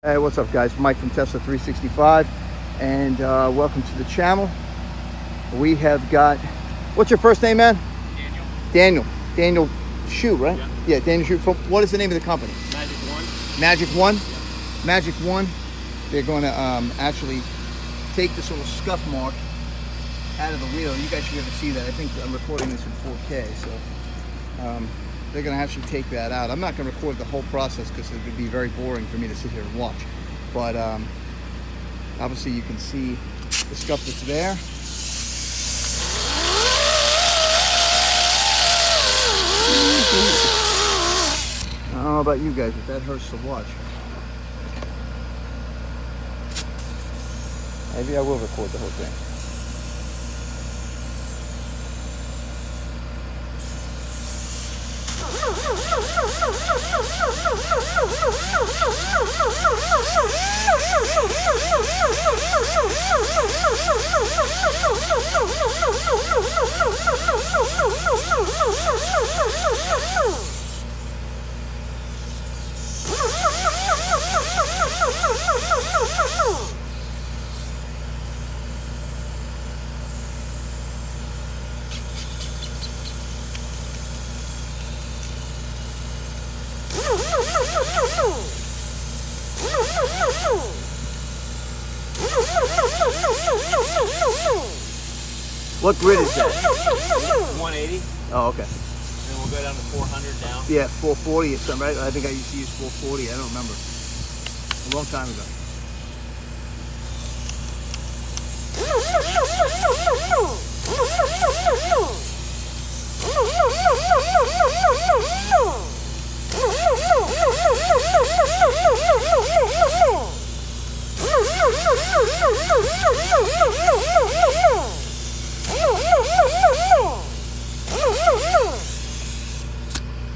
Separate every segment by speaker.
Speaker 1: Hey, what's up guys? Mike from Tesla 365 and welcome to the channel. We have got, what's your first name, man? Daniel Shue, right? Yeah, Daniel Shue. What is the name of the company? Magic One?
Speaker 2: Yeah.
Speaker 1: Magic One. They're going to actually take this little scuff mark out of the wheel. You guys should be able to see that. I think I'm recording this in 4K, so they're going to actually take that out. I'm not going to record the whole process because it would be very boring for me to sit here and watch. But obviously you can see the scuff that's there. I don't know about you guys, but that hurts to watch. Maybe I will record the whole thing. What grid is that?
Speaker 2: 180.
Speaker 1: Oh, okay.
Speaker 2: Then we'll go down to 400 now.
Speaker 1: Yeah, 440 or something, right? I think I used to use 440. I don't remember. A long time ago.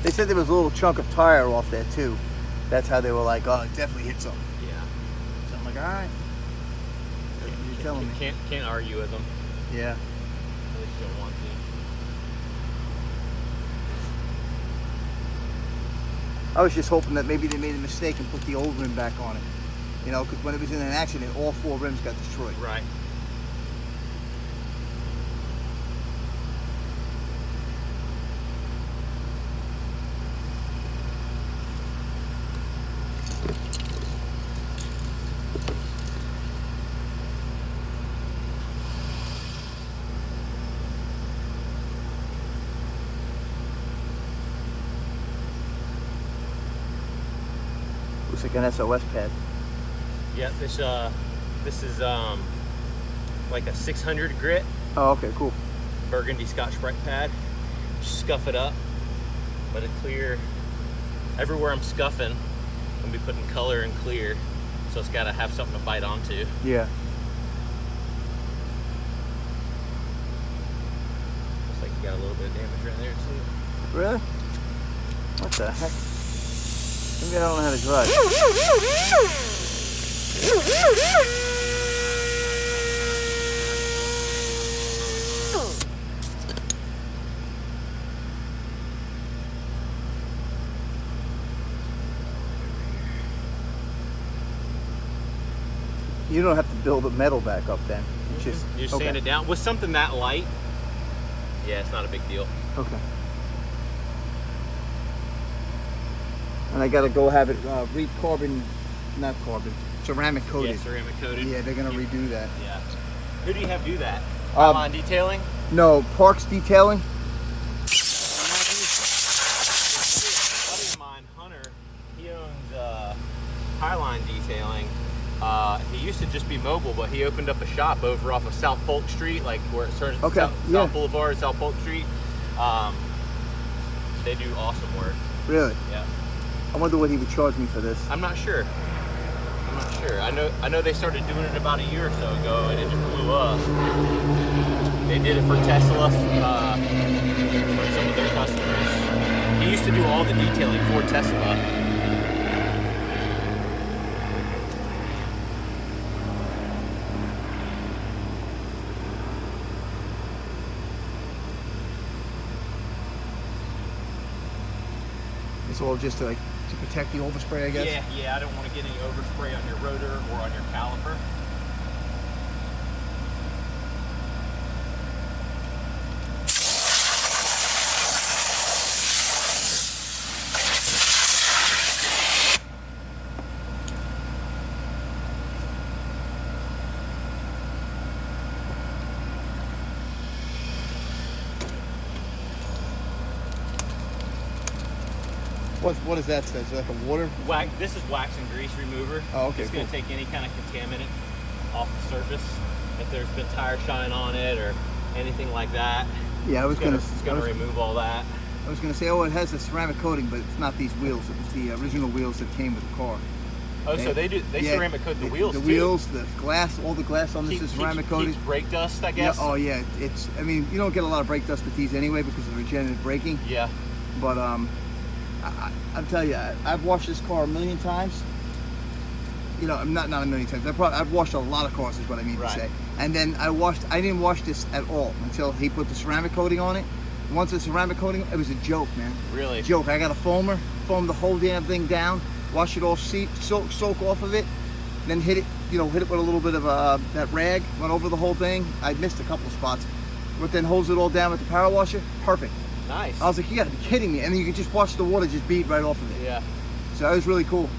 Speaker 1: They said there was a little chunk of tire off there too. That's how they were like, oh, it definitely hit something.
Speaker 2: Yeah.
Speaker 1: So I'm like, all right. You're telling me.
Speaker 2: Can't argue with them.
Speaker 1: Yeah.
Speaker 2: At least you don't want to.
Speaker 1: I was just hoping that maybe they made a mistake and put the old rim back on it. You know, because when it was in an accident, all 4 rims got destroyed.
Speaker 2: Right.
Speaker 1: Looks like an SOS pad.
Speaker 2: Yeah, this is like a 600 grit
Speaker 1: Oh, okay, cool.
Speaker 2: burgundy Scotch-Brite pad. Just scuff it up, let it clear. Everywhere I'm scuffing, I'm gonna be putting color and clear, so it's got to have something to bite onto.
Speaker 1: Yeah.
Speaker 2: Looks like you got a little bit of damage right there too.
Speaker 1: Really? What the heck? Maybe I don't know how to drive. You don't have to build the metal back up then. It's just
Speaker 2: You just sand it down with something that light. Yeah, it's not a big deal.
Speaker 1: Okay. And I gotta go have it ceramic coated.
Speaker 2: Yeah, ceramic coated.
Speaker 1: Yeah, they're gonna redo that.
Speaker 2: Yeah. Who do you have do that? Highline Detailing?
Speaker 1: No, Parks Detailing.
Speaker 2: A buddy of mine, Hunter, he owns Highline Detailing. He used to just be mobile, but he opened up a shop over off of South Polk Street, like where it starts South Boulevard, South Polk Street. They do awesome work.
Speaker 1: Really?
Speaker 2: Yeah.
Speaker 1: I wonder what he would charge me for this.
Speaker 2: I'm not sure. I know they started doing it about a year or so ago, and it just blew up. They did it for Tesla, for some of their customers. He used to do all the detailing for Tesla.
Speaker 1: It's all just to like to protect the overspray, I guess.
Speaker 2: Yeah. I don't want to get any overspray on your rotor or on your caliper.
Speaker 1: What does that say? Is it like a water?
Speaker 2: This is wax and grease remover.
Speaker 1: Oh, okay.
Speaker 2: It's going to take any kind of contaminant off the surface. If there's been tire shine on it or anything like that.
Speaker 1: Yeah,
Speaker 2: it's going to remove all that.
Speaker 1: I was going to say, oh, it has a ceramic coating, but it's not these wheels. It was the original wheels that came with the car.
Speaker 2: Oh, so they ceramic coat the wheels too?
Speaker 1: The wheels, the glass, all the glass on this is ceramic coating.
Speaker 2: Keeps brake dust, I guess?
Speaker 1: Yeah, oh yeah, I mean, you don't get a lot of brake dust with these anyway because of the regenerative braking.
Speaker 2: Yeah.
Speaker 1: But I'll tell you, I've washed this car a million times. You know, not a million times. I've washed a lot of cars, is what I mean to say. And then I didn't wash this at all until he put the ceramic coating on it. Once the ceramic coating, it was a joke, man.
Speaker 2: Really?
Speaker 1: Joke. I got a foamer, foamed the whole damn thing down, wash it all, soak off of it, then hit it with a little bit of that rag, went over the whole thing. I missed a couple of spots, but then holds it all down with the power washer. Perfect.
Speaker 2: Nice. I
Speaker 1: was like, you gotta be kidding me. And then you can just watch the water just bead right off of it.
Speaker 2: Yeah.
Speaker 1: So that was really cool.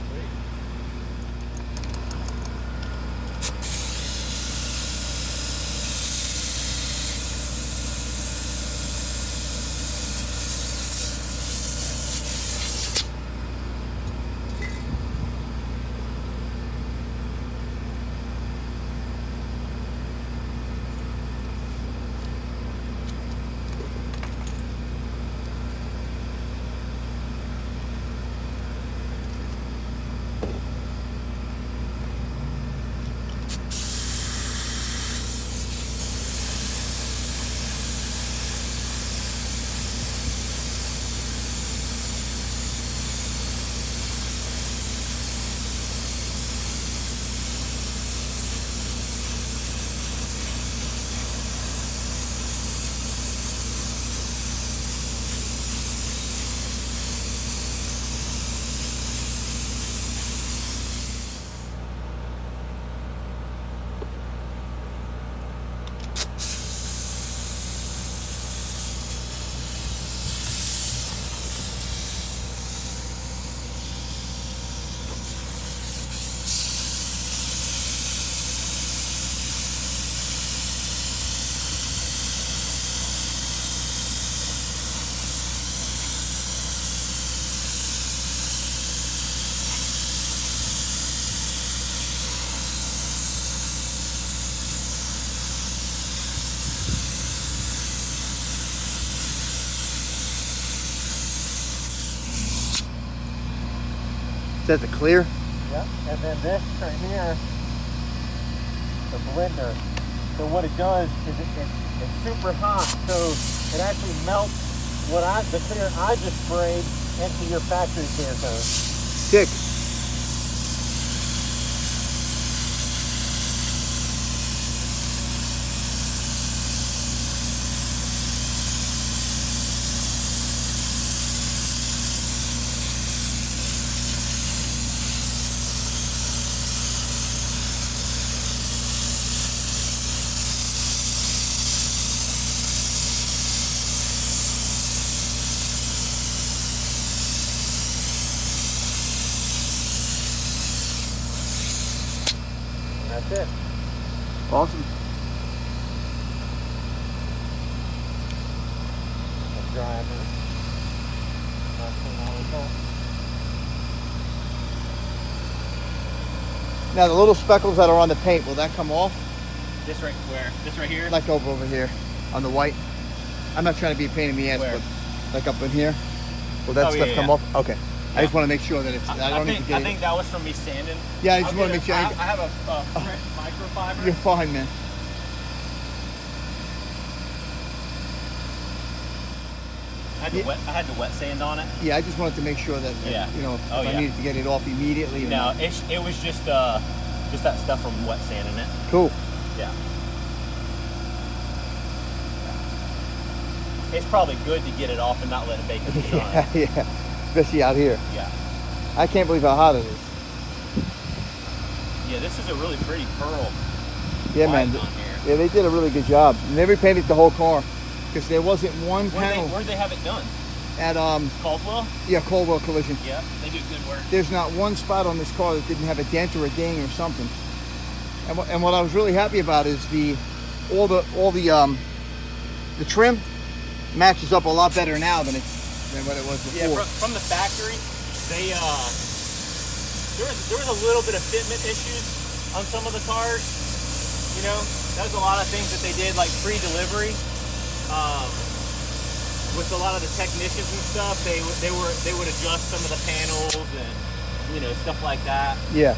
Speaker 1: Is that the clear?
Speaker 3: Yep, and then this right here, the blender. So what it does is it's super hot, so it actually melts the clear I just sprayed into your factory clear coat.
Speaker 1: Sick.
Speaker 3: That's it.
Speaker 1: Awesome.
Speaker 3: Let's dry it.
Speaker 1: Now the little speckles that are on the paint, will that come off?
Speaker 2: This right where? This right here?
Speaker 1: Like over here on the white. I'm not trying to be a pain in the ass,
Speaker 2: Where?
Speaker 1: but like up in here. Will that stuff come off? Okay. I just want to make sure that it's. I
Speaker 2: think that was from me sanding.
Speaker 1: Yeah, I just want to make sure.
Speaker 2: I have a fresh microfiber.
Speaker 1: You're fine, man.
Speaker 2: I had the wet sand on it.
Speaker 1: Yeah, I just wanted to make sure that if I needed to get it off immediately.
Speaker 2: No, it was just that stuff from wet sanding it.
Speaker 1: Cool.
Speaker 2: Yeah. It's probably good to get it off and not let it bake in the sun.
Speaker 1: Yeah, especially out here.
Speaker 2: Yeah.
Speaker 1: I can't believe how hot it is.
Speaker 2: Yeah, this is a really pretty pearl.
Speaker 1: Yeah, man.
Speaker 2: On here.
Speaker 1: Yeah, they did a really good job. And they repainted the whole car because there wasn't one panel.
Speaker 2: Where'd they have it done?
Speaker 1: At
Speaker 2: Caldwell?
Speaker 1: Yeah, Caldwell Collision.
Speaker 2: Yeah, they do good work.
Speaker 1: There's not one spot on this car that didn't have a dent or a ding or something. And what I was really happy about is all the trim matches up a lot better now than what it was before.
Speaker 2: Yeah, from the factory, they there was a little bit of fitment issues on some of the cars. You know, that was a lot of things that they did like pre-delivery. With a lot of the technicians and stuff, they would adjust some of the panels and, you know, stuff like that.
Speaker 1: Yeah.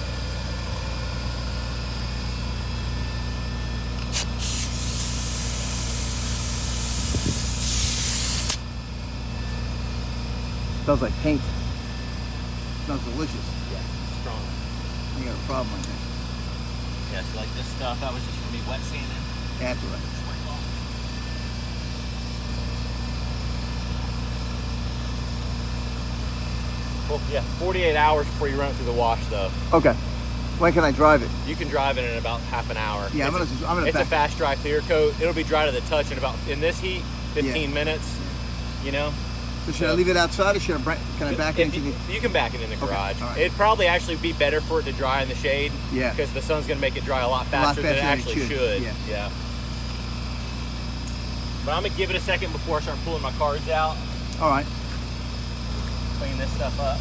Speaker 1: Smells like paint. Smells delicious.
Speaker 2: Yeah, strong.
Speaker 1: You got a problem, I think.
Speaker 2: Yeah, so like this stuff, that was just for me wet sanding.
Speaker 1: That's right.
Speaker 2: Well, yeah, 48 hours before you run it through the wash, though.
Speaker 1: Okay. When can I drive it?
Speaker 2: You can drive it in about half an hour.
Speaker 1: Yeah,
Speaker 2: it's a fast dry clear coat. It'll be dry to the touch in this heat, 15 minutes. You know.
Speaker 1: So should I leave it outside, or can I back it into the?
Speaker 2: You can back it in the garage.
Speaker 1: Right.
Speaker 2: It'd probably actually be better for it to dry in the shade.
Speaker 1: Yeah.
Speaker 2: Because the sun's gonna make it dry a lot faster than it actually should. Yeah. But I'm gonna give it a second before I start pulling my cards out.
Speaker 1: All right.
Speaker 2: Clean this stuff up.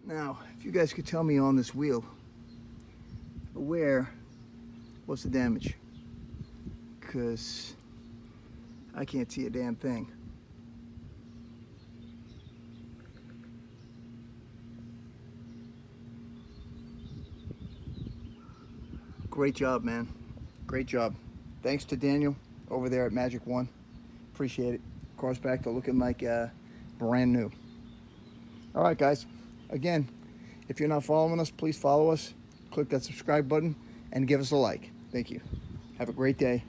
Speaker 1: Now, if you guys could tell me on this wheel, what's the damage? Because I can't see a damn thing. Great job, man. Great job. Thanks to Daniel over there at Magic One. Appreciate it. Car's back to looking like brand new. All right, guys. Again, if you're not following us, please follow us. Click that subscribe button and give us a like. Thank you. Have a great day.